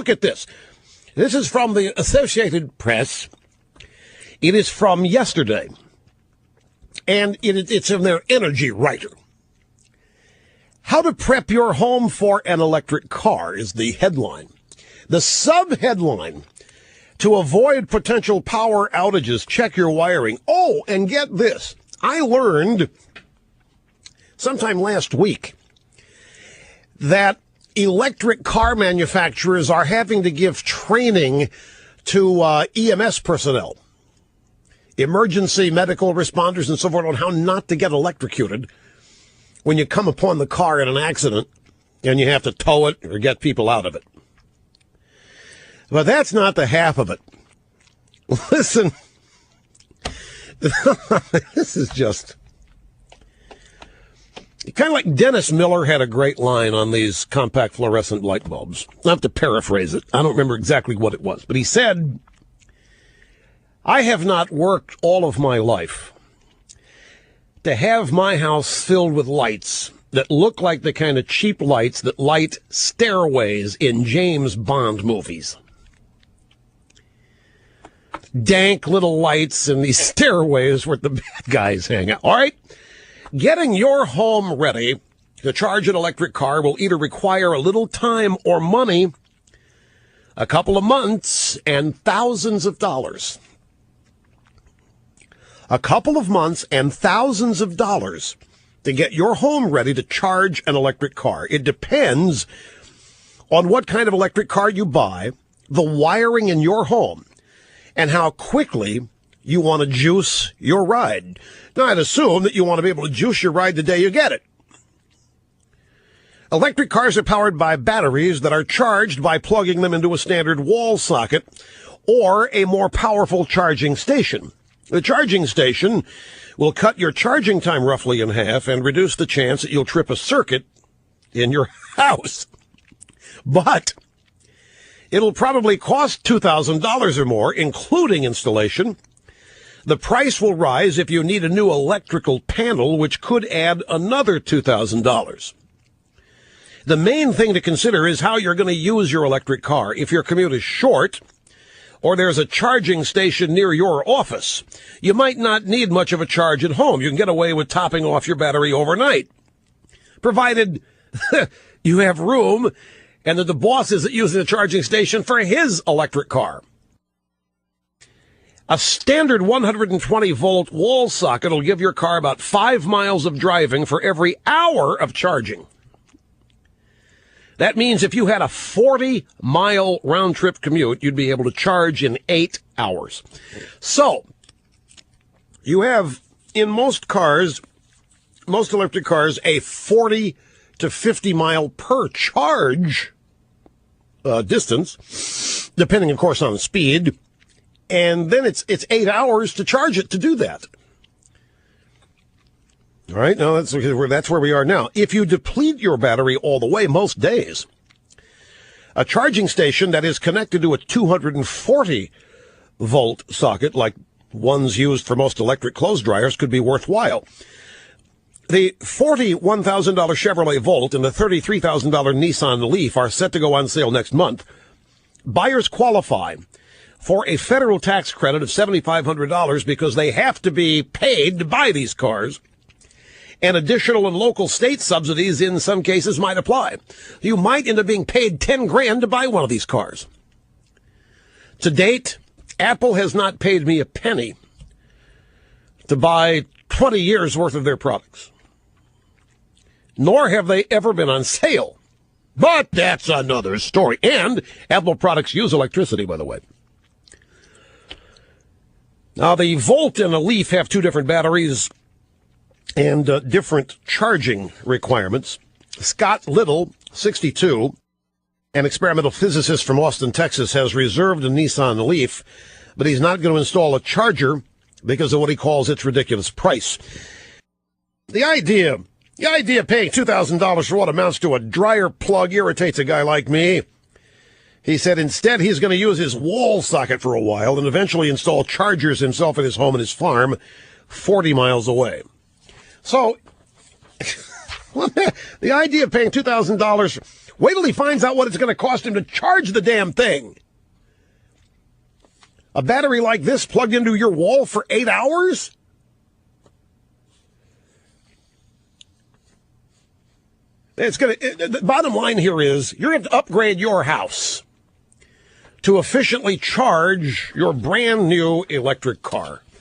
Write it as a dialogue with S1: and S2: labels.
S1: look at this. This is from the Associated Press. It is from yesterday. And it's in their energy writer. How to prep your home for an electric car is the headline. The sub-headline, to avoid potential power outages, check your wiring. Oh, and get this. I learned sometime last week that electric car manufacturers are having to give training to EMS personnel, emergency medical responders and so forth, on how not to get electrocuted when you come upon the car in an accident and you have to tow it or get people out of it. But that's not the half of it. Listen, this is just kind of like Dennis Miller had a great line on these compact fluorescent light bulbs. I have to paraphrase it. I don't remember exactly what it was, but he said, I have not worked all of my life to have my house filled with lights that look like the kind of cheap lights that light stairways in James Bond movies. Dank little lights in these stairways where the bad guys hang out. All right? Getting your home ready to charge an electric car will either require a little time or money, a couple of months, and thousands of dollars. A couple of months and thousands of dollars to get your home ready to charge an electric car. It depends on what kind of electric car you buy, the wiring in your home, and how quickly you want to juice your ride. Now, I'd assume that you want to be able to juice your ride the day you get it. Electric cars are powered by batteries that are charged by plugging them into a standard wall socket or a more powerful charging station. The charging station will cut your charging time roughly in half and reduce the chance that you'll trip a circuit in your house. But it'll probably cost $2,000 or more, including installation. The price will rise if you need a new electrical panel, which could add another $2,000. The main thing to consider is how you're going to use your electric car. If your commute is short, or there's a charging station near your office, you might not need much of a charge at home. You can get away with topping off your battery overnight, provided you have room and that the boss isn't using the charging station for his electric car. A standard 120-volt wall socket will give your car about 5 miles of driving for every hour of charging. That means if you had a 40-mile round-trip commute, you'd be able to charge in 8 hours. So, you have, in most cars, most electric cars, a 40 to 50 mile per charge distance, depending, of course, on the speed. And then it's 8 hours to charge it to do that. All right, now that's where we are now. If you deplete your battery all the way most days, a charging station that is connected to a 240-volt socket, like ones used for most electric clothes dryers, could be worthwhile. The $41,000 Chevrolet Volt and the $33,000 Nissan Leaf are set to go on sale next month. Buyers qualify for a federal tax credit of $7,500 because they have to be paid to buy these cars. And additional and local state subsidies in some cases might apply. You might end up being paid $10,000 to buy one of these cars. To date, Apple has not paid me a penny to buy 20 years worth of their products. Nor have they ever been on sale. But that's another story. And Apple products use electricity, by the way. Now, the Volt and the Leaf have two different batteries and different charging requirements. Scott Little, 62, an experimental physicist from Austin, Texas, has reserved a Nissan Leaf, but he's not going to install a charger because of what he calls its ridiculous price. The idea of paying $2,000 for what amounts to a dryer plug irritates a guy like me. He said instead he's going to use his wall socket for a while and eventually install chargers himself at his home and his farm 40 miles away. So, the idea of paying $2,000, Wait till he finds out what it's going to cost him to charge the damn thing. A battery like this plugged into your wall for 8 hours? The bottom line here is you're going to upgrade your house to efficiently charge your brand new electric car.